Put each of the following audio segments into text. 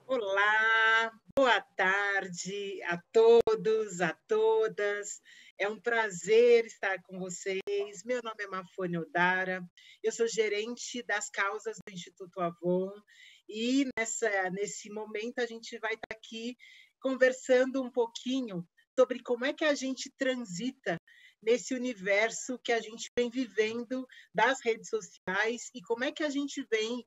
Olá, boa tarde a todos, a todas. É um prazer estar com vocês. Meu nome é Mafone Odara, eu sou gerente das causas do Instituto Avon e nesse momento a gente vai estar aqui conversando um pouquinho sobre como é que a gente transita nesse universo que a gente vem vivendo das redes sociais e como é que a gente vem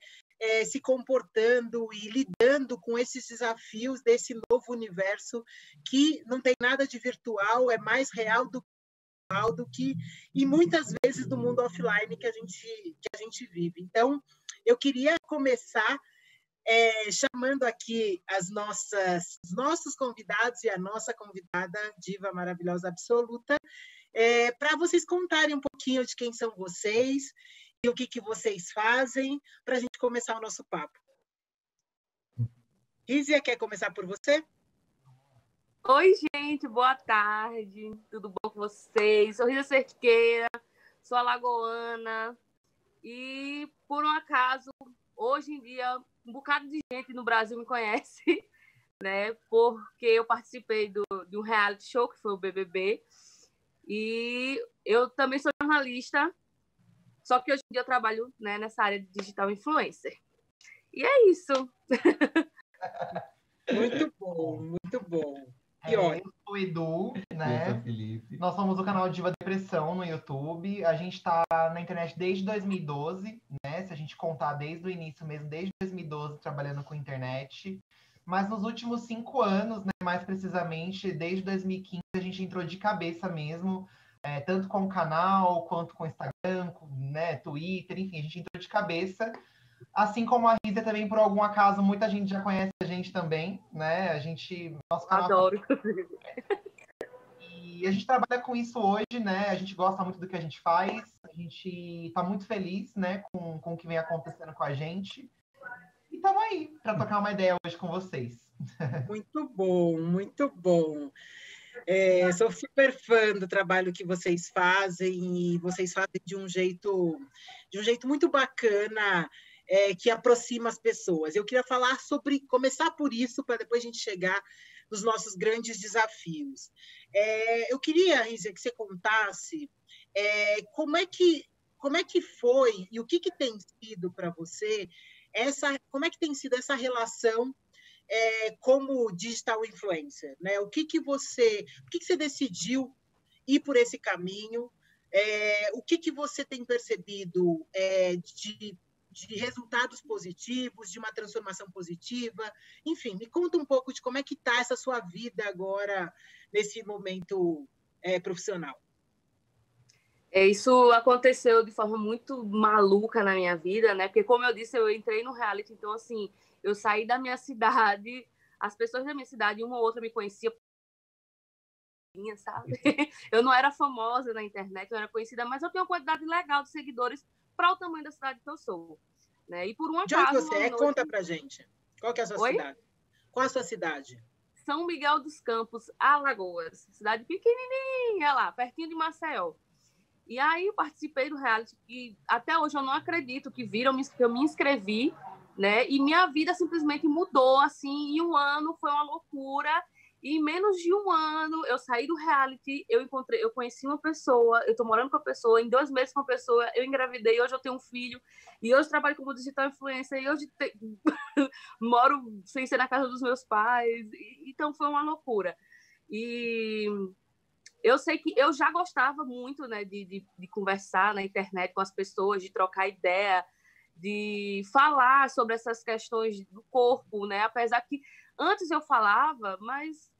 se comportando e lidando com esses desafios desse novo universo que não tem nada de virtual, é mais real do que e muitas vezes do mundo offline que a gente vive. Então, eu queria começar chamando aqui os nossos convidados e a nossa convidada, diva maravilhosa absoluta, para vocês contarem um pouquinho de quem são vocês e o que vocês fazem para a gente começar o nosso papo. Rízia, quer começar por você? Oi, gente, boa tarde, tudo bom com vocês? Sou Rízia Cerqueira, sou alagoana e, por um acaso, hoje em dia, um bocado de gente no Brasil me conhece, né? Porque eu participei de um reality show, que foi o BBB, e eu também sou jornalista, só que hoje em dia eu trabalho, né, nessa área de digital influencer. E é isso. Muito bom, muito bom. E eu sou o Edu, né? Eu sou o Felipe. Nós somos o canal Diva Depressão no YouTube. A gente tá na internet desde 2012, né? Se a gente contar desde o início mesmo, desde 2012, trabalhando com internet. Mas nos últimos 5 anos, né, mais precisamente, desde 2015, a gente entrou de cabeça mesmo, tanto com o canal, quanto com o Instagram, né, Twitter, enfim, a gente entrou de cabeça. Assim como a Rízia também, por algum acaso, muita gente já conhece a gente também, né? Nosso canal... Adoro. E a gente trabalha com isso hoje, né? A gente gosta muito do que a gente faz, a gente está muito feliz, né, com o que vem acontecendo com a gente. E estamos aí para tocar uma ideia hoje com vocês. muito bom, muito bom. Sou super fã do trabalho que vocês fazem e vocês fazem de um jeito muito bacana, que aproxima as pessoas. Eu queria começar por isso, para depois a gente chegar nos nossos grandes desafios. Eu queria, Rízia, que você contasse como é que foi e o que tem sido para você como é que tem sido essa relação como digital influencer, né? Por que você decidiu ir por esse caminho? O que você tem percebido de resultados positivos, de uma transformação positiva? Enfim, me conta um pouco de como é que está essa sua vida agora, nesse momento profissional. Isso aconteceu de forma muito maluca na minha vida, né? Porque, como eu disse, eu entrei no reality, então, assim, eu saí da minha cidade, as pessoas da minha cidade, uma ou outra me conheciam, sabe? Eu não era famosa na internet, eu era conhecida, mas eu tenho uma quantidade legal de seguidores para o tamanho da cidade que eu sou, né? E por um De acaso... onde você é? Conta pra gente. Qual que é a sua cidade? Qual é a sua cidade? São Miguel dos Campos, Alagoas. Cidade pequenininha lá, pertinho de Maceió. E aí eu participei do reality e até hoje eu não acredito que eu me inscrevi, né? E minha vida simplesmente mudou, assim, em um ano foi uma loucura. E em menos de um ano eu saí do reality, eu conheci uma pessoa, eu tô morando com a pessoa, em 2 meses com a pessoa, eu engravidei, hoje eu tenho um filho, e hoje trabalho como digital influencer, e hoje moro sem ser na casa dos meus pais. Então foi uma loucura. E eu sei que eu já gostava muito, né, de conversar na internet com as pessoas, de trocar ideia, de falar sobre essas questões do corpo, né? Apesar que antes eu falava, mas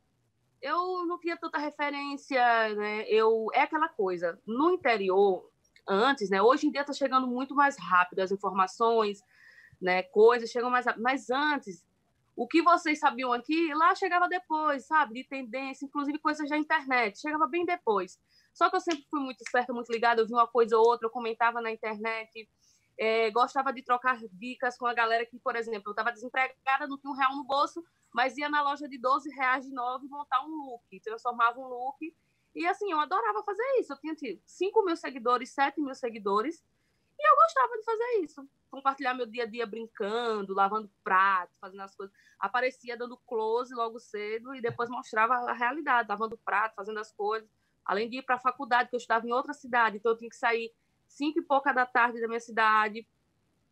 eu não tinha tanta referência, né? É aquela coisa, no interior, antes, né? Hoje em dia está chegando muito mais rápido as informações, né? Coisas chegam mais rápido, mas antes, o que vocês sabiam aqui, lá chegava depois, sabe? De tendência, inclusive coisas da internet, chegava bem depois. Só que eu sempre fui muito esperta, muito ligada, eu vi uma coisa ou outra, eu comentava na internet, gostava de trocar dicas com a galera que, por exemplo, eu estava desempregada, não tinha R$1 no bolso, mas ia na loja de R$12 de novo montar um look, transformava um look E assim, eu adorava fazer isso. Eu tinha 5 mil seguidores, 7 mil seguidores, e eu gostava de fazer isso. Compartilhar meu dia a dia brincando, lavando prato, fazendo as coisas. Aparecia dando close logo cedo e depois mostrava a realidade, lavando prato, fazendo as coisas. Além de ir para a faculdade, que eu estudava em outra cidade, então eu tinha que sair 5 e pouca da tarde da minha cidade,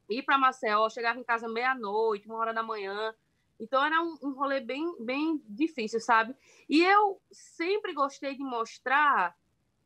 ir para Maceió, chegava em casa meia-noite, 1 hora da manhã. Então era um rolê bem, bem difícil, sabe? E eu sempre gostei de mostrar,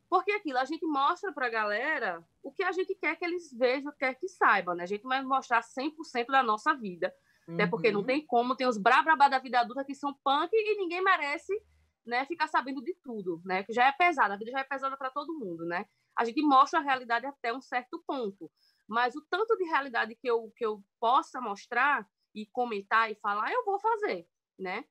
porque aquilo, a gente mostra para a galera o que a gente quer que eles vejam, quer que saibam, né? A gente vai mostrar 100% da nossa vida, até porque não tem como, tem os brababá da vida adulta que são punk e ninguém merece, né, ficar sabendo de tudo, né? Que já é pesada, a vida já é pesada para todo mundo, né? A gente mostra a realidade até um certo ponto, mas o tanto de realidade que eu possa mostrar e comentar e falar, eu vou fazer, né?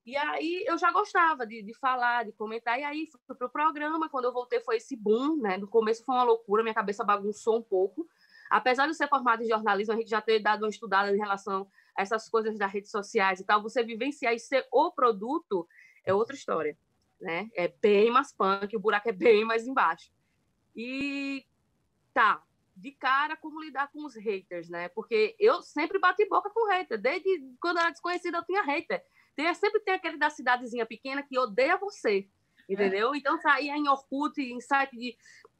E aí eu já gostava de falar, de comentar, e aí fui pro programa, quando eu voltei foi esse boom, né? No começo foi uma loucura, minha cabeça bagunçou um pouco, apesar de eu ser formada em jornalismo, a gente já ter dado uma estudada em relação a essas coisas das redes sociais e tal, você vivenciar e ser o produto é outra história, né? É bem mais punk, o buraco é bem mais embaixo. E tá, de cara, como lidar com os haters, né? Porque eu sempre bati boca com hater. Desde quando eu era desconhecida, eu tinha hater. Sempre tem aquele da cidadezinha pequena que odeia você, entendeu? Então, saía em Orkut, em site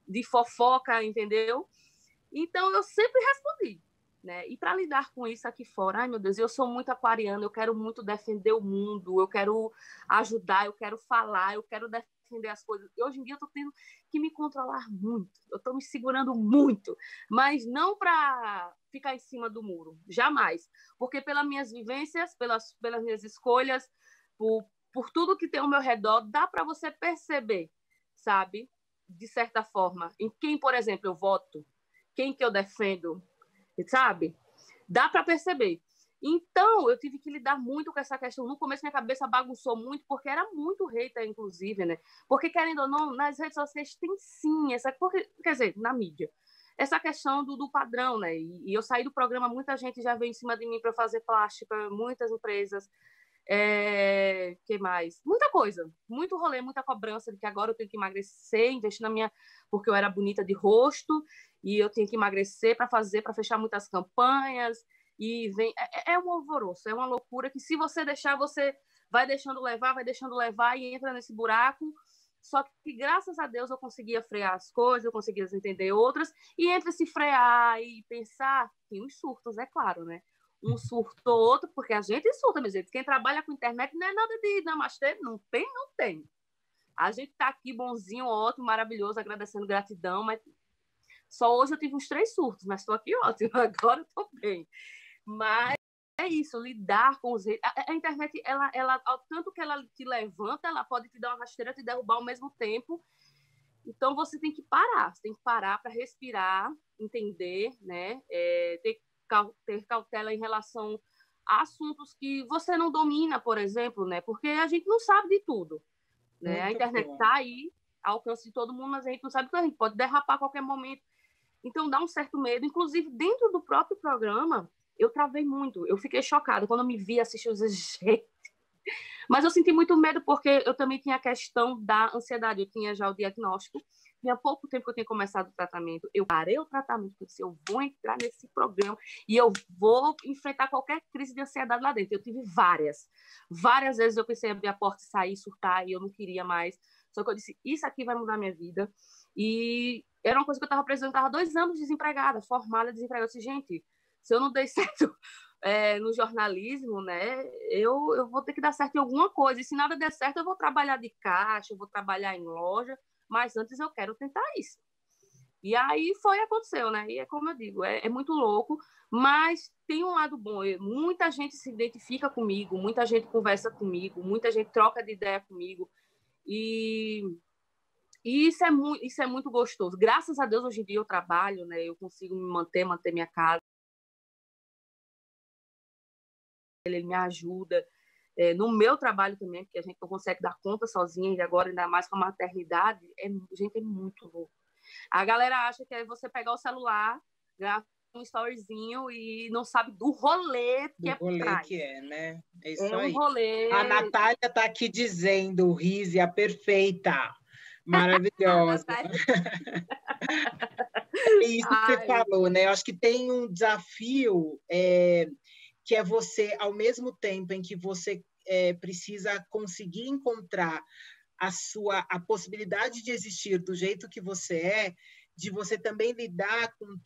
de fofoca, entendeu? Então, eu sempre respondi, né? E para lidar com isso aqui fora, ai, meu Deus, eu sou muito aquariana, eu quero muito defender o mundo, eu quero ajudar, eu quero falar, eu quero defender as coisas. E hoje em dia eu tô tendo que me controlar muito, eu tô me segurando muito, mas não para ficar em cima do muro, jamais, porque pelas minhas vivências, pelas minhas escolhas, por tudo que tem ao meu redor, dá para você perceber, sabe, de certa forma, em quem, por exemplo, eu voto, quem que eu defendo, sabe? Dá para perceber. Então, eu tive que lidar muito com essa questão. No começo, minha cabeça bagunçou muito, porque era muito hater, inclusive, né? Porque, querendo ou não, nas redes sociais tem sim essa... Quer dizer, na mídia. Essa questão do padrão, né? E eu saí do programa, muita gente já veio em cima de mim para fazer plástica, muitas empresas. Que mais? Muita coisa. Muito rolê, muita cobrança de que agora eu tenho que emagrecer, investir na minha... Porque eu era bonita de rosto, e eu tinha que emagrecer para fechar muitas campanhas, e vem um alvoroço, é uma loucura que se você deixar, você vai deixando levar e entra nesse buraco. Só que graças a Deus eu conseguia frear as coisas, eu conseguia entender outras, e entre se frear e pensar, tem uns surtos, é claro, né? Um surto ou outro, porque a gente surta, meu gente. Quem trabalha com internet não é nada de namastê, não tem. A gente tá aqui bonzinho, ótimo, maravilhoso, agradecendo, gratidão, mas só hoje eu tive uns 3 surtos, mas estou aqui ótimo, agora estou bem. Mas é isso, lidar com os... A internet, ela, ao tanto que ela te levanta, ela pode te dar uma rasteira, te derrubar ao mesmo tempo. Então, você tem que parar para respirar, entender, né? Ter cautela em relação a assuntos que você não domina, por exemplo, né? Porque a gente não sabe de tudo, né? A internet está aí, ao alcance de todo mundo, mas a gente não sabe que a gente pode derrapar a qualquer momento. Então, dá um certo medo. Inclusive, dentro do próprio programa, eu travei muito. Eu fiquei chocada quando eu me vi assistir os gente. Mas eu senti muito medo porque eu também tinha a questão da ansiedade. Eu tinha já o diagnóstico. Tinha pouco tempo que eu tinha começado o tratamento. Eu parei o tratamento, eu disse, eu vou entrar nesse programa e eu vou enfrentar qualquer crise de ansiedade lá dentro. Eu tive várias. Várias vezes eu pensei em abrir a porta e sair, surtar, e eu não queria mais. Só que eu disse, isso aqui vai mudar minha vida. E era uma coisa que eu estava precisando. Eu estava 2 anos desempregada, formada, desempregada. Eu disse, gente, se eu não dei certo no jornalismo, né, eu vou ter que dar certo em alguma coisa. E se nada der certo, eu vou trabalhar de caixa, eu vou trabalhar em loja, mas antes eu quero tentar isso. E aí aconteceu, né? E é como eu digo, é muito louco, mas tem um lado bom. Muita gente se identifica comigo, muita gente conversa comigo, muita gente troca de ideia comigo. E isso é muito gostoso. Graças a Deus, hoje em dia eu trabalho, né? Eu consigo me manter minha casa. Ele me ajuda. No meu trabalho também, porque a gente não consegue dar conta sozinha, e agora ainda mais com a maternidade, gente, é muito louco. A galera acha que é você pegar o celular, gravar um storyzinho e não sabe do rolê que do rolê que é, né? É isso aí. Rolê... A Natália está aqui dizendo, Rízia, perfeita. Maravilhosa. Tá. É isso que você falou, né? Eu acho que tem um desafio que é você, ao mesmo tempo em que você precisa conseguir encontrar a possibilidade de existir do jeito que você é, de você também lidar com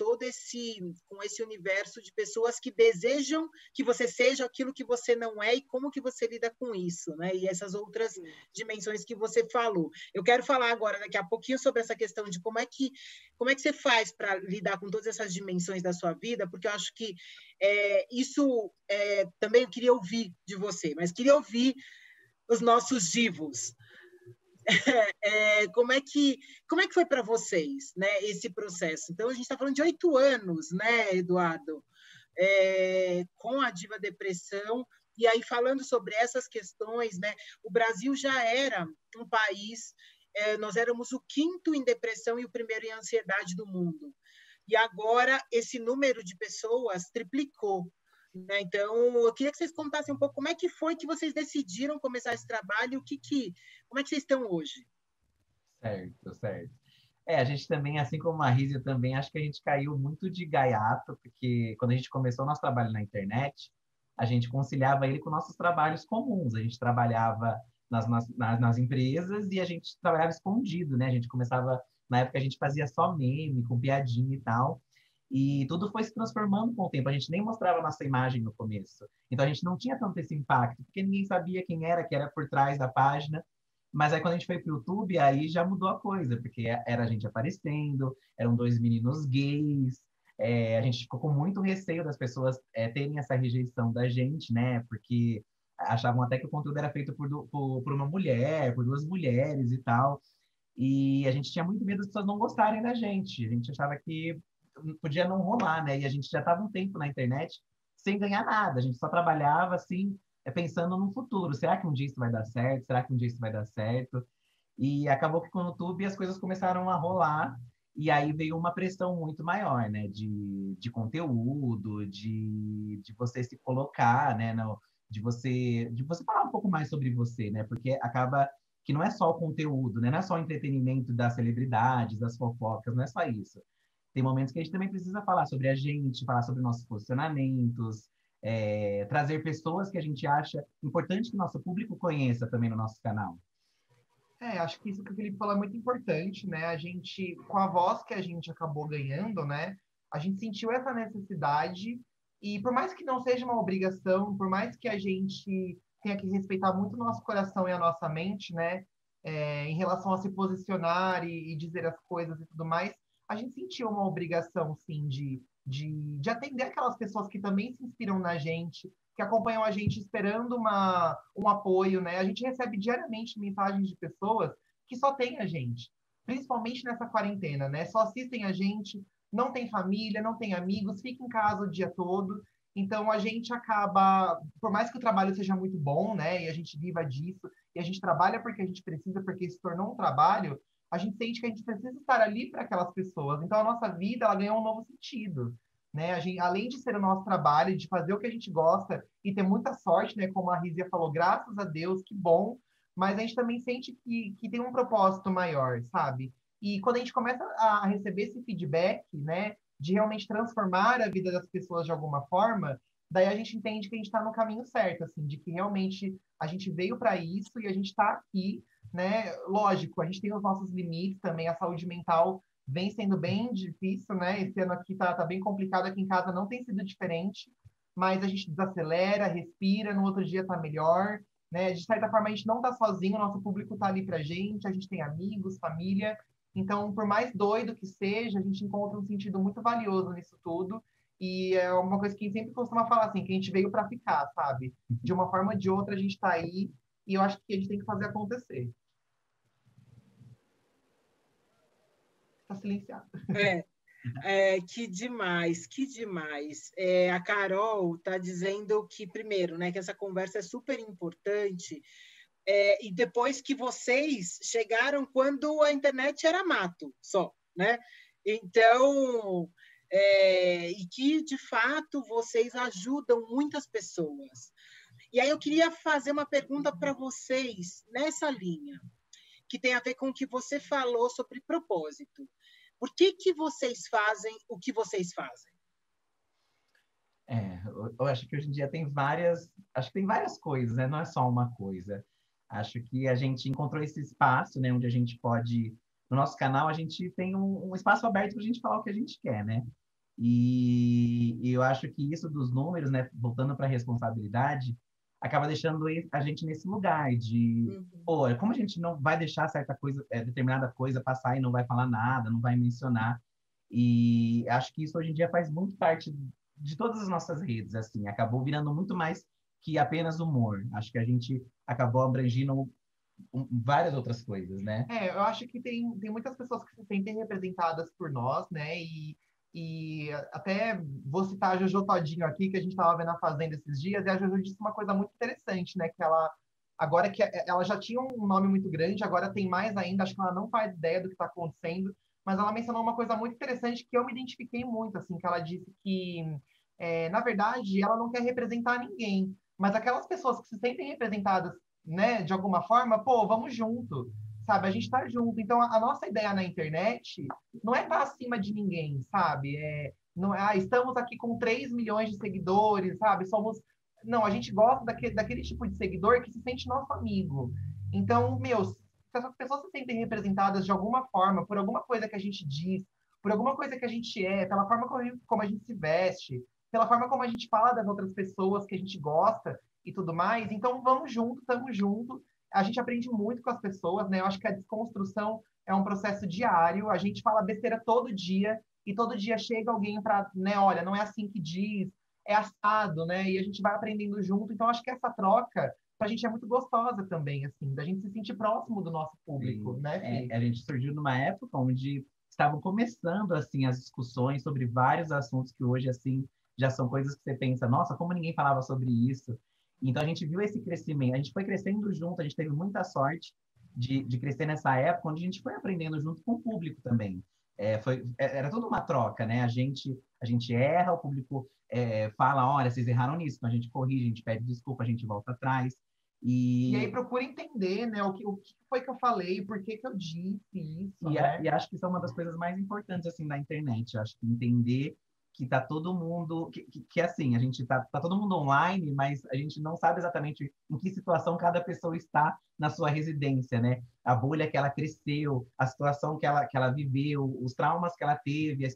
com esse universo de pessoas que desejam que você seja aquilo que você não é e como que você lida com isso, né? E essas outras dimensões que você falou. Eu quero falar agora, daqui a pouquinho, sobre essa questão de como é que você faz para lidar com todas essas dimensões da sua vida, porque eu acho que isso também eu queria ouvir de você, mas queria ouvir os nossos divos. Como é que foi para vocês, né, esse processo? Então, a gente está falando de 8 anos, né, Eduardo, com a Diva Depressão, e aí falando sobre essas questões, né, o Brasil já era um país, nós éramos o 5º em depressão e o 1º em ansiedade do mundo. E agora esse número de pessoas triplicou. Né? Então, eu queria que vocês contassem um pouco como é que foi que vocês decidiram começar esse trabalho, como é que vocês estão hoje? Certo, certo. A gente também, assim como a Rízia também, acho que a gente caiu muito de gaiato, porque quando a gente começou o nosso trabalho na internet, a gente conciliava ele com nossos trabalhos comuns. A gente trabalhava nas empresas e a gente trabalhava escondido, né? A gente começava, na época a gente fazia só meme, com piadinha e tal, e tudo foi se transformando com o tempo. A gente nem mostrava nossa imagem no começo. Então a gente não tinha tanto esse impacto, porque ninguém sabia quem era, que era por trás da página. Mas aí quando a gente foi pro YouTube, aí já mudou a coisa, porque era a gente aparecendo, eram 2 meninos gays, a gente ficou com muito receio das pessoas terem essa rejeição da gente, né? Porque achavam até que o conteúdo era feito por uma mulher, por 2 mulheres e tal. E a gente tinha muito medo das pessoas não gostarem da gente. A gente achava que podia não rolar, né? E a gente já estava um tempo na internet sem ganhar nada. A gente só trabalhava, assim, pensando no futuro. Será que um dia isso vai dar certo? Será que um dia isso vai dar certo? E acabou que com o YouTube as coisas começaram a rolar. E aí veio uma pressão muito maior, né? De conteúdo, de você se colocar, né? De você falar um pouco mais sobre você, né? Porque acaba que não é só o conteúdo, né? Não é só o entretenimento das celebridades, das fofocas, não é só isso. Tem momentos que a gente também precisa falar sobre a gente, falar sobre nossos posicionamentos, trazer pessoas que a gente acha importante que o nosso público conheça também no nosso canal. Acho que isso que o Felipe falou é muito importante, né? A gente, com a voz que a gente acabou ganhando, né? A gente sentiu essa necessidade e por mais que não seja uma obrigação, por mais que a gente tenha que respeitar muito o nosso coração e a nossa mente, né? Em relação a se posicionar e dizer as coisas e tudo mais, a gente sentiu uma obrigação, sim, de atender aquelas pessoas que também se inspiram na gente, que acompanham a gente esperando um apoio, né? A gente recebe diariamente mensagens de pessoas que só têm a gente, principalmente nessa quarentena, né? Só assistem a gente, não tem família, não tem amigos, fica em casa o dia todo. Então, a gente acaba, por mais que o trabalho seja muito bom, né? E a gente viva disso, e a gente trabalha porque a gente precisa, porque se tornou um trabalho, a gente sente que a gente precisa estar ali para aquelas pessoas. Então, a nossa vida, ela ganhou um novo sentido. Né? A gente, além de ser o nosso trabalho, de fazer o que a gente gosta e ter muita sorte, né? Como a Rízia falou, graças a Deus, que bom, mas a gente também sente que tem um propósito maior, sabe? E quando a gente começa a receber esse feedback, né? De realmente transformar a vida das pessoas de alguma forma, daí a gente entende que a gente está no caminho certo, assim, de que realmente a gente veio para isso e a gente está aqui, né? Lógico, a gente tem os nossos limites também, a saúde mental vem sendo bem difícil, né? Esse ano aqui tá bem complicado, aqui em casa não tem sido diferente, mas a gente desacelera, respira, no outro dia tá melhor, né? De certa forma, a gente não tá sozinho, o nosso público tá ali pra gente, a gente tem amigos, família, então, por mais doido que seja, a gente encontra um sentido muito valioso nisso tudo, e é uma coisa que a gente sempre costuma falar, assim, que a gente veio para ficar, sabe? De uma forma ou de outra, a gente tá aí, e eu acho que a gente tem que fazer acontecer. Tá silenciado. Que demais, que demais. A Carol está dizendo que, primeiro, né, que essa conversa é super importante, e depois que vocês chegaram quando a internet era mato só, né? Então, e que, de fato, vocês ajudam muitas pessoas. E aí eu queria fazer uma pergunta para vocês nessa linha. que tem a ver com o que você falou sobre propósito. Por que vocês fazem o que vocês fazem? Eu acho que hoje em dia acho que tem várias coisas, né? Não é só uma coisa. Acho que a gente encontrou esse espaço, né, onde a gente pode, no nosso canal, a gente tem um espaço aberto para a gente falar o que a gente quer, né? E eu acho que isso dos números, né, voltando para a responsabilidade, acaba deixando a gente nesse lugar de, pô, como a gente não vai deixar certa coisa, determinada coisa passar e não vai falar nada, não vai mencionar. E acho que isso hoje em dia faz muito parte de todas as nossas redes, assim, acabou virando muito mais que apenas humor. Acho que a gente acabou abrangindo várias outras coisas, né? Eu acho que tem muitas pessoas que se sentem representadas por nós, né? E até vou citar a Jojo Todinho aqui, que a gente estava vendo a Fazenda esses dias, e a Jojo disse uma coisa muito interessante, né? Que ela, agora que ela já tinha um nome muito grande, agora tem mais ainda, acho que ela não faz ideia do que está acontecendo, mas ela mencionou uma coisa muito interessante que eu me identifiquei muito, assim, que ela disse que, na verdade, ela não quer representar ninguém, mas aquelas pessoas que se sentem representadas, né, de alguma forma, pô, vamos junto, sabe? A gente tá junto. Então, a nossa ideia na internet não é estar acima de ninguém, sabe? Não é, estamos aqui com 3 milhões de seguidores, sabe? Somos... Não, a gente gosta daquele tipo de seguidor que se sente nosso amigo. Então, meu, se as pessoas se sentem representadas de alguma forma, por alguma coisa que a gente diz, por alguma coisa que a gente pela forma como a gente se veste, pela forma como a gente fala das outras pessoas que a gente gosta, e tudo mais. Então, vamos junto, estamos juntos. A gente aprende muito com as pessoas, né? Eu acho que a desconstrução é um processo diário. A gente fala besteira todo dia e todo dia chega alguém para, né? Olha, não é assim que diz, é assado, né? E a gente vai aprendendo junto. Então, acho que essa troca pra gente é muito gostosa também, assim, da gente se sentir próximo do nosso público, Sim. né, Fê? A gente surgiu numa época onde estavam começando, assim, as discussões sobre vários assuntos que hoje, assim, já são coisas que você pensa, nossa, como ninguém falava sobre isso. Então, a gente viu esse crescimento, a gente foi crescendo junto, a gente teve muita sorte de crescer nessa época, onde a gente foi aprendendo junto com o público também. Era toda uma troca, né? A gente erra, o público fala, olha, vocês erraram nisso, então a gente corrige, a gente pede desculpa, a gente volta atrás. E aí procura entender, né, o que foi que eu falei, por que que eu disse isso, né? E acho que isso é uma das coisas mais importantes, assim, da internet. Eu acho que entender que tá todo mundo... Que assim, a gente tá todo mundo online, mas a gente não sabe exatamente em que situação cada pessoa está na sua residência, né? A bolha que ela cresceu, a situação que ela viveu, os traumas que ela teve.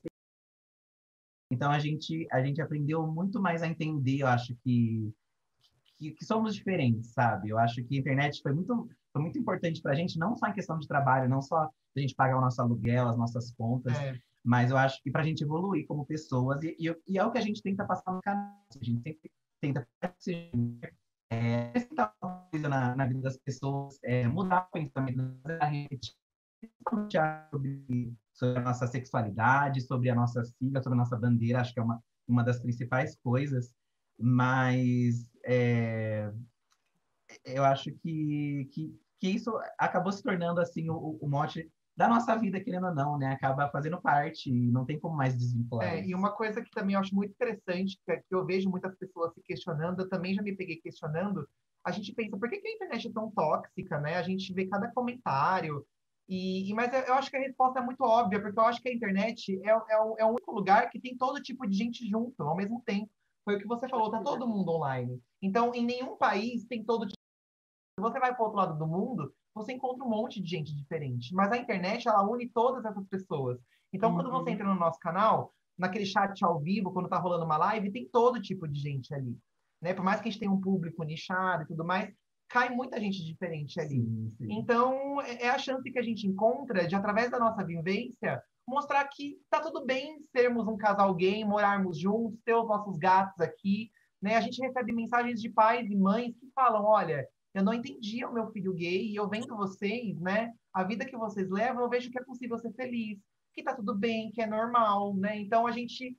Então, a gente aprendeu muito mais a entender, eu acho que somos diferentes, sabe? Eu acho que a internet foi muito importante para a gente, não só em questão de trabalho, não só a gente pagar o nosso aluguel, as nossas contas, mas eu acho que para a gente evoluir como pessoas, e é o que a gente tenta passar no canal. A gente sempre tenta acrescentar uma coisa na vida das pessoas, mudar o pensamento da gente, sobre a nossa sexualidade, sobre a nossa sigla, sobre a nossa bandeira, acho que é uma das principais coisas, mas eu acho que isso acabou se tornando assim o mote da nossa vida, querendo ou não, né? Acaba fazendo parte e não tem como mais desvincular E isso. uma coisa que também eu acho muito interessante, que eu vejo muitas pessoas se questionando, eu também já me peguei questionando, a gente pensa, por que que a internet é tão tóxica, né? A gente vê cada comentário, mas eu acho que a resposta é muito óbvia, porque eu acho que a internet é o único lugar que tem todo tipo de gente junto, ao mesmo tempo. Foi o que você falou, tá todo mundo online. Então, em nenhum país tem todo tipo. Se você vai para o outro lado do mundo, você encontra um monte de gente diferente. Mas a internet, ela une todas essas pessoas. Então, quando você entra no nosso canal, naquele chat ao vivo, quando tá rolando uma live, tem todo tipo de gente ali. Né? Por mais que a gente tenha um público nichado e tudo mais, cai muita gente diferente ali. Sim, sim. Então, é a chance que a gente encontra de, através da nossa vivência, mostrar que tá tudo bem sermos um casal gay, morarmos juntos, ter os nossos gatos aqui. Né? A gente recebe mensagens de pais e mães que falam, olha, eu não entendia o meu filho gay e eu vendo vocês, né? A vida que vocês levam, eu vejo que é possível ser feliz, que tá tudo bem, que é normal, né? Então a gente,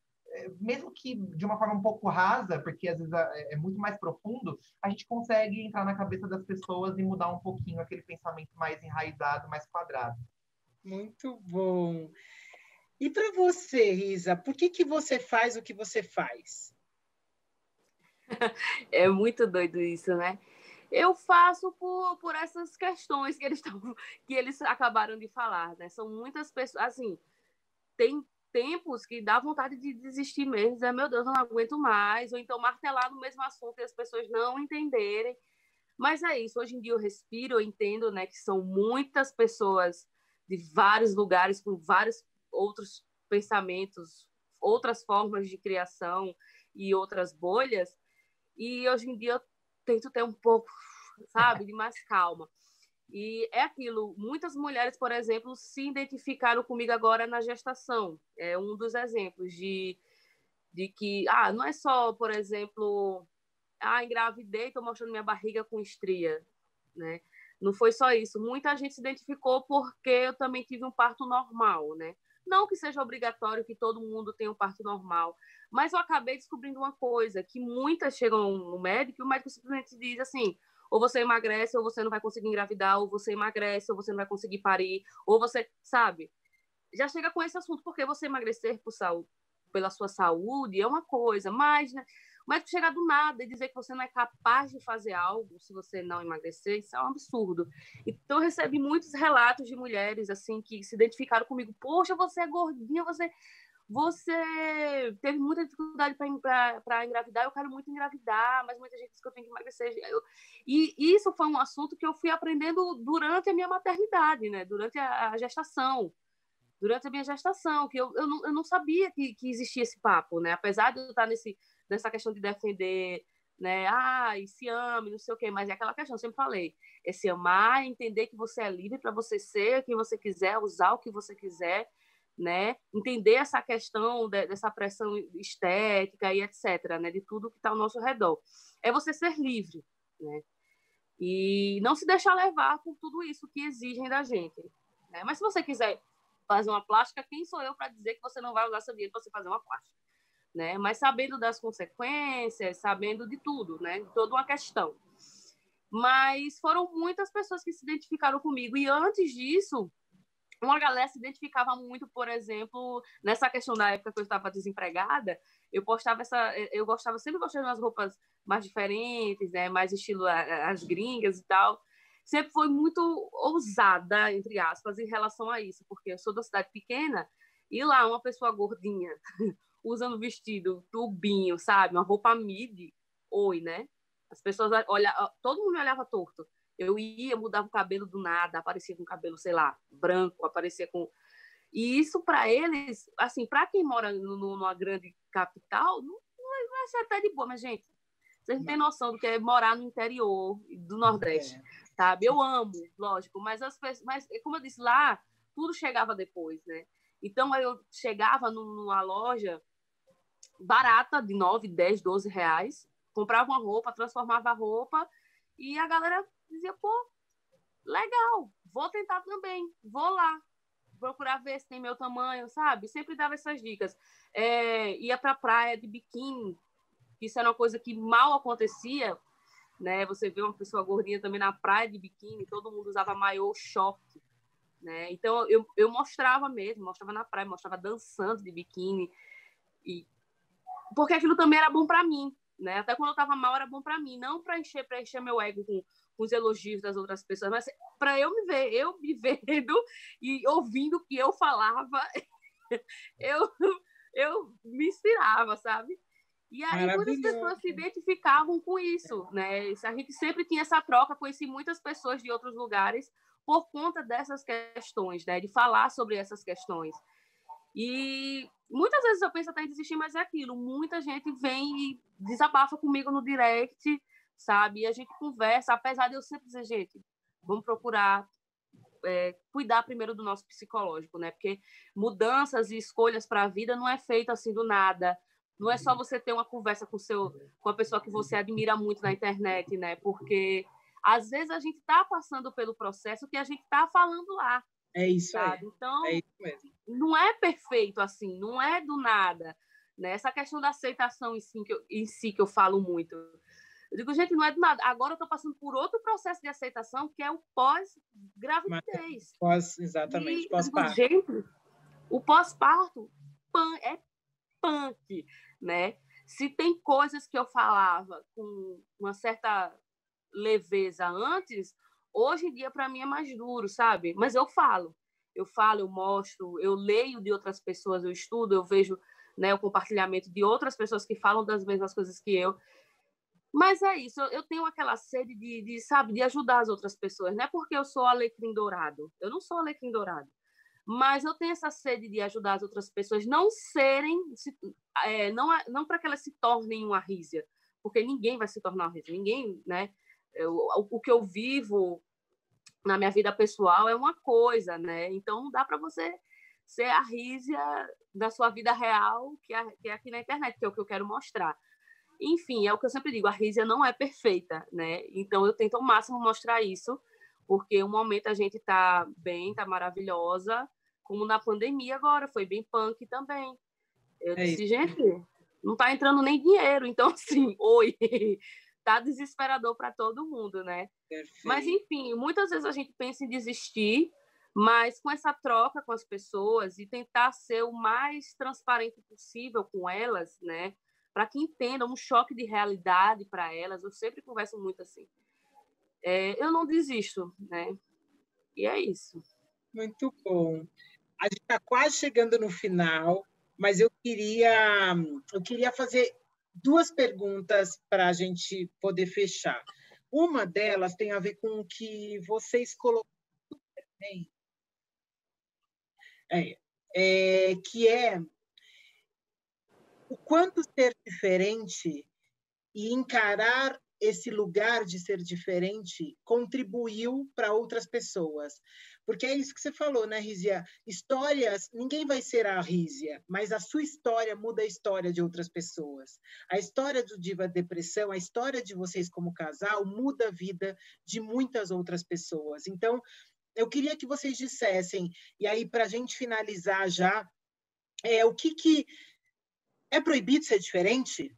mesmo que de uma forma um pouco rasa, porque às vezes é muito mais profundo, a gente consegue entrar na cabeça das pessoas e mudar um pouquinho aquele pensamento mais enraizado, mais quadrado. Muito bom. E para você, Isa, por que você faz o que você faz? É muito doido isso, né? Eu faço por essas questões que eles acabaram de falar, né? São muitas pessoas, assim, tem tempos que dá vontade de desistir mesmo, dizer, meu Deus, eu não aguento mais, ou então martelar no mesmo assunto e as pessoas não entenderem. Mas é isso, hoje em dia eu respiro, eu entendo, né, que são muitas pessoas de vários lugares, com vários outros pensamentos, outras formas de criação e outras bolhas, e hoje em dia eu tento ter um pouco, sabe, de mais calma. E é aquilo, muitas mulheres, por exemplo, se identificaram comigo agora na gestação. É um dos exemplos de que, não é só, por exemplo, engravidei, estou mostrando minha barriga com estria, né? Não foi só isso. Muita gente se identificou porque eu também tive um parto normal, né? Não que seja obrigatório que todo mundo tenha um parto normal, mas eu acabei descobrindo uma coisa, que muitas chegam no médico e o médico simplesmente diz assim, ou você emagrece, ou você não vai conseguir engravidar, ou você emagrece, ou você não vai conseguir parir, ou você, sabe? Já chega com esse assunto, porque você emagrecer pela sua saúde é uma coisa, mas, né, o médico chegar do nada e dizer que você não é capaz de fazer algo se você não emagrecer, isso é um absurdo. Então, eu recebi muitos relatos de mulheres, assim, que se identificaram comigo. Poxa, você é gordinha, você teve muita dificuldade para engravidar, eu quero muito engravidar, mas muita gente diz que eu tenho que emagrecer. E isso foi um assunto que eu fui aprendendo durante a minha maternidade, né? Durante a gestação. Durante a minha gestação, que eu não sabia que existia esse papo, né? Apesar de eu estar nessa questão de defender, né? E se ame, não sei o quê, mas é aquela questão, eu sempre falei, é se amar, entender que você é livre para você ser quem você quiser, usar o que você quiser, né? Entender essa questão dessa pressão estética e etc., né? De tudo que está ao nosso redor. É você ser livre, né? E não se deixar levar por tudo isso que exigem da gente, né? Mas se você quiser fazer uma plástica, quem sou eu para dizer que você não vai usar seu dinheiro para você fazer uma plástica, né? Mas sabendo das consequências, sabendo de tudo, né? De toda uma questão. Mas foram muitas pessoas que se identificaram comigo. E antes disso, uma galera se identificava muito, por exemplo, nessa questão da época que eu estava desempregada, eu sempre gostei das roupas mais diferentes, né? Mais estilo as gringas e tal. Sempre foi muito ousada, entre aspas, em relação a isso, porque eu sou da cidade pequena e lá uma pessoa gordinha usando vestido, tubinho, sabe? Uma roupa midi, né? As pessoas todo mundo me olhava torto. Eu ia, mudava o cabelo do nada, aparecia com cabelo, sei lá, branco, aparecia com... E isso, para eles, assim, para quem mora numa grande capital, não vai ser até de boa, mas, gente, vocês não têm noção do que é morar no interior do Nordeste, sabe? Eu amo, lógico, mas como eu disse, lá, tudo chegava depois, né? Então, eu chegava numa loja barata, de 9, 10, 12 reais, comprava uma roupa, transformava a roupa, e a galera dizia, pô, legal, vou tentar também, vou lá procurar ver se tem meu tamanho, sabe? Sempre dava essas dicas. Ia pra praia de biquíni, isso era uma coisa que mal acontecia, né? Você vê uma pessoa gordinha também na praia de biquíni, todo mundo usava maiô, short, né? Então eu mostrava mesmo, mostrava na praia, mostrava dançando de biquíni, porque aquilo também era bom para mim, né? Até quando eu estava mal era bom para mim, não para encher meu ego com os elogios das outras pessoas, mas para eu me vendo e ouvindo o que eu falava, eu me inspirava, sabe? E aí muitas pessoas se identificavam com isso, né? A gente sempre tinha essa troca, conheci muitas pessoas de outros lugares por conta dessas questões, né? De falar sobre essas questões. E muitas vezes eu penso até em desistir, mas é aquilo, muita gente vem e desabafa comigo no direct, sabe? E a gente conversa, apesar de eu sempre dizer, gente, vamos procurar cuidar primeiro do nosso psicológico, né? Porque mudanças e escolhas para a vida não é feito assim do nada. Não é só você ter uma conversa com a pessoa que você admira muito na internet, né? Porque às vezes a gente está passando pelo processo que a gente está falando lá. É isso, sabe? aí. Então, é isso mesmo. Não é perfeito assim, não é do nada, né? Essa questão da aceitação em si que eu falo muito. Eu digo, gente, não é do nada. Agora eu estou passando por outro processo de aceitação, que é o pós-gravidez. Exatamente, pós-parto. Gente, o pós-parto é punk, né? Se tem coisas que eu falava com uma certa leveza antes, hoje em dia, para mim, é mais duro, sabe? Mas eu falo, eu mostro, eu leio de outras pessoas, eu estudo, eu vejo, né, o compartilhamento de outras pessoas que falam das mesmas coisas que eu. Mas é isso, eu tenho aquela sede sabe, de ajudar as outras pessoas. Não é porque eu sou alecrim dourado, eu não sou alecrim dourado, mas eu tenho essa sede de ajudar as outras pessoas não serem, não para que elas se tornem uma rízia, porque ninguém vai se tornar uma rízia, ninguém, né? O que eu vivo na minha vida pessoal é uma coisa, né? Então não dá para você ser a rízia da sua vida real, que é aqui na internet, que é o que eu quero mostrar. Enfim, é o que eu sempre digo, a rízia não é perfeita, né? Então eu tento ao máximo mostrar isso, porque um momento a gente tá bem, tá maravilhosa, como na pandemia agora, foi bem punk também. Eu disse, gente, não tá entrando nem dinheiro, então assim, oi, tá desesperador para todo mundo, né? Perfeito. Mas enfim, muitas vezes a gente pensa em desistir, mas com essa troca com as pessoas e tentar ser o mais transparente possível com elas, né? Para que entendam um choque de realidade para elas, eu sempre converso muito assim. Eu não desisto, né? E é isso. Muito bom. A gente está quase chegando no final, mas eu queria fazer 2 perguntas para a gente poder fechar. Uma delas tem a ver com o que vocês colocaram bem, que é o quanto ser diferente e encarar esse lugar de ser diferente contribuiu para outras pessoas. Porque é isso que você falou, né, Rízia? Histórias, ninguém vai ser a Rízia, mas a sua história muda a história de outras pessoas. A história do Diva Depressão, a história de vocês como casal, muda a vida de muitas outras pessoas. Então, eu queria que vocês dissessem, e aí, para a gente finalizar já, o que é proibido ser diferente?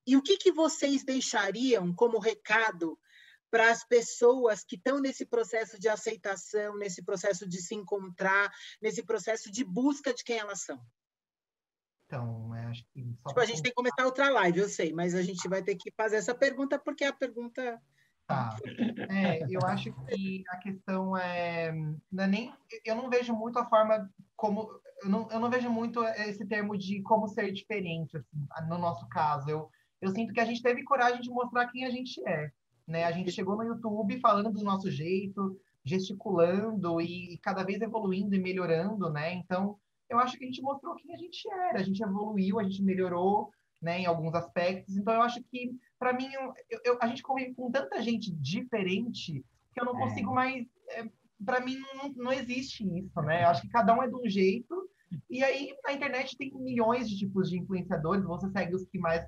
E o que vocês deixariam como recado para as pessoas que estão nesse processo de aceitação, nesse processo de se encontrar, nesse processo de busca de quem elas são? Então, acho que... a gente tem que começar outra live, eu sei, mas a gente vai ter que fazer essa pergunta porque a pergunta... Tá. Eu acho que a questão não é nem... Eu não vejo muito a forma como... Eu não vejo muito esse termo de como ser diferente, assim, no nosso caso. Eu sinto que a gente teve coragem de mostrar quem a gente é, né? A gente chegou no YouTube falando do nosso jeito, gesticulando e cada vez evoluindo e melhorando, né? Então, eu acho que a gente mostrou quem a gente era, a gente evoluiu, a gente melhorou, né, em alguns aspectos. Então, eu acho que, para mim, a gente convive com tanta gente diferente que eu não consigo mais... Para mim, não existe isso, né? Eu acho que cada um é de um jeito. E aí, na internet tem milhões de tipos de influenciadores. Você segue os que mais,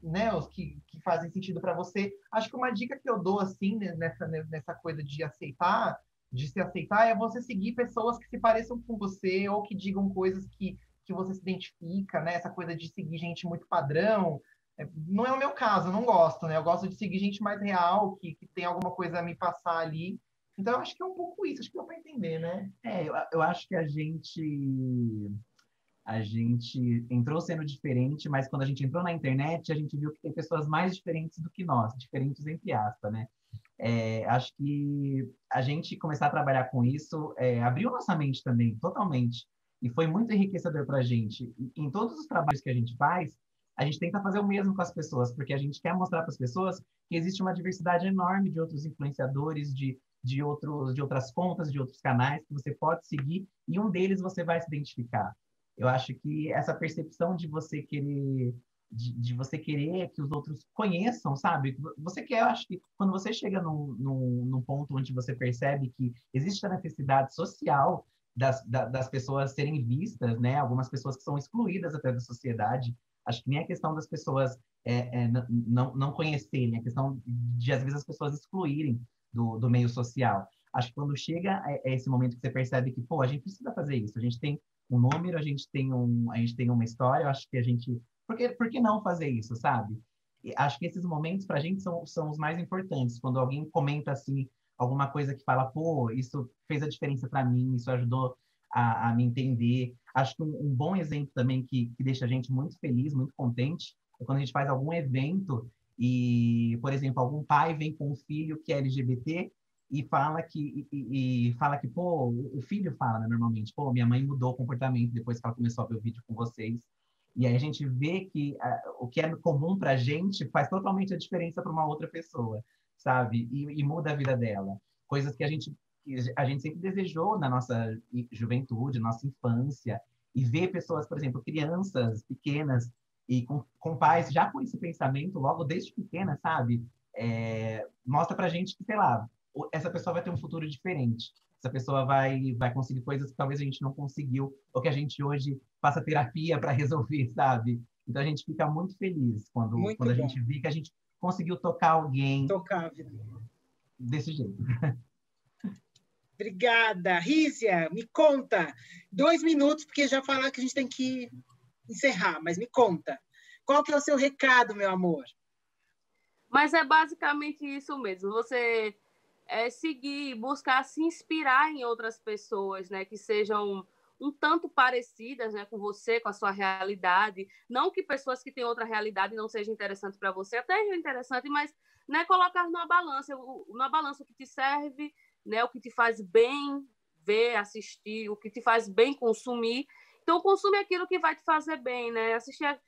né, os que fazem sentido para você. Acho que uma dica que eu dou, assim, né, nessa coisa de aceitar, de se aceitar, é você seguir pessoas que se pareçam com você ou que digam coisas que você se identifica, né? Essa coisa de seguir gente muito padrão. Não é o meu caso, eu não gosto, né? Eu gosto de seguir gente mais real, que tem alguma coisa a me passar ali. Então, eu acho que é um pouco isso, acho que deu para entender, né? Eu acho que a gente entrou sendo diferente, mas quando a gente entrou na internet, a gente viu que tem pessoas mais diferentes do que nós, diferentes entre aspas, né? Acho que a gente começar a trabalhar com isso abriu nossa mente também, totalmente. E foi muito enriquecedor para a gente. Em todos os trabalhos que a gente faz, a gente tenta fazer o mesmo com as pessoas, porque a gente quer mostrar para as pessoas que existe uma diversidade enorme de outros influenciadores, de outras contas, de outros canais que você pode seguir, e um deles você vai se identificar. Eu acho que essa percepção de você querer você querer que os outros conheçam, sabe? Você quer, eu acho que quando você chega num ponto onde você percebe que existe a necessidade social das pessoas serem vistas, né? Algumas pessoas que são excluídas até da sociedade. Acho que nem a questão das pessoas não conhecerem, a questão de, às vezes, as pessoas excluírem do meio social. Acho que quando chega esse momento que você percebe que, pô, a gente precisa fazer isso, a gente tem um número, a gente tem uma história, eu acho que a gente... Por que não fazer isso, sabe? E acho que esses momentos, pra gente, são os mais importantes. Quando alguém comenta, assim, alguma coisa que fala, pô, isso fez a diferença para mim, isso ajudou a me entender. Acho que um bom exemplo também que deixa a gente muito feliz, muito contente, é quando a gente faz algum evento E, por exemplo, algum pai vem com um filho que é LGBT e fala que, pô, o filho fala, né, normalmente, pô, minha mãe mudou o comportamento depois que ela começou a ver o vídeo com vocês. E aí a gente vê que o que é comum pra gente faz totalmente a diferença para uma outra pessoa, sabe? E muda a vida dela. Coisas que a gente sempre desejou na nossa juventude, nossa infância, e ver pessoas, por exemplo, crianças pequenas e com pais já com esse pensamento logo desde pequena, sabe? Mostra pra gente que, sei lá, essa pessoa vai ter um futuro diferente. Essa pessoa vai conseguir coisas que talvez a gente não conseguiu, ou que a gente hoje faça terapia para resolver, sabe? Então a gente fica muito feliz quando Muito a bom. gente vê que a gente conseguiu tocar alguém Tocar. desse jeito. Obrigada. Rízia, me conta. 2 minutos, porque já falaram que a gente tem que encerrar, mas me conta. Qual que é o seu recado, meu amor? Mas é basicamente isso mesmo. Você seguir, buscar se inspirar em outras pessoas, né, que sejam um tanto parecidas, né, com você, com a sua realidade. Não que pessoas que têm outra realidade não sejam interessantes para você, até é interessante, mas, né, colocar numa balança o que te serve, né, o que te faz bem ver, assistir, o que te faz bem consumir. Então, consome aquilo que vai te fazer bem, né? Assistir,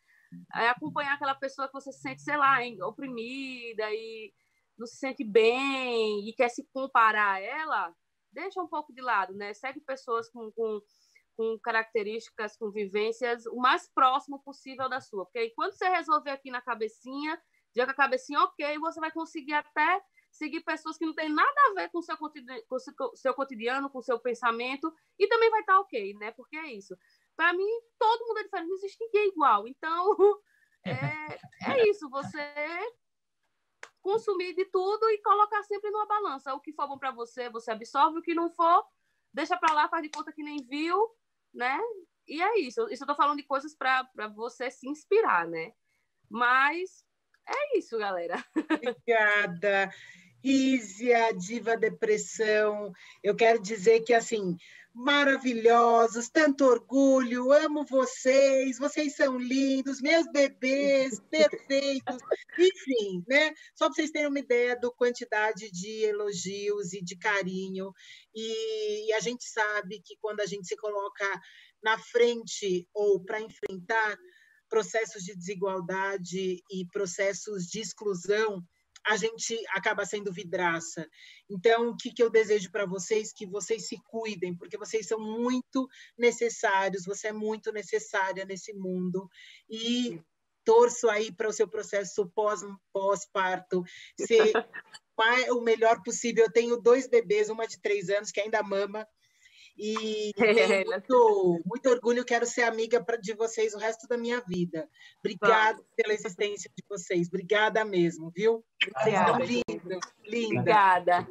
acompanhar aquela pessoa que você se sente, sei lá, oprimida e não se sente bem e quer se comparar a ela, deixa um pouco de lado, né? Segue pessoas com características, com vivências o mais próximo possível da sua. Porque aí, quando você resolver aqui na cabecinha, já com a cabecinha ok, você vai conseguir até seguir pessoas que não têm nada a ver com o seu cotidiano, com o seu pensamento, e também vai estar ok, né? Porque é isso. Para mim, todo mundo é diferente, não existe ninguém igual. Então, é isso, você consumir de tudo e colocar sempre numa balança. O que for bom para você, você absorve. O que não for, deixa para lá, faz de conta que nem viu, né? E é isso. Isso eu tô falando de coisas para você se inspirar, né? Mas é isso, galera. Obrigada. Rízia, Diva Depressão. Eu quero dizer que, assim, maravilhosos, tanto orgulho, amo vocês, vocês são lindos, meus bebês, perfeitos, enfim, né? Só para vocês terem uma ideia da quantidade de elogios e de carinho. E a gente sabe que quando a gente se coloca na frente ou para enfrentar processos de desigualdade e processos de exclusão, a gente acaba sendo vidraça. Então, o que eu desejo para vocês? Que vocês se cuidem, porque vocês são muito necessários, você é muito necessária nesse mundo. E torço aí para o seu processo pós-parto ser o melhor possível. Eu tenho 2 bebês, uma de 3 anos, que ainda mama, e tenho muito orgulho, quero ser amiga de vocês o resto da minha vida. Obrigada pela existência de vocês, obrigada mesmo, viu? Vocês são lindos, lindas. Obrigada.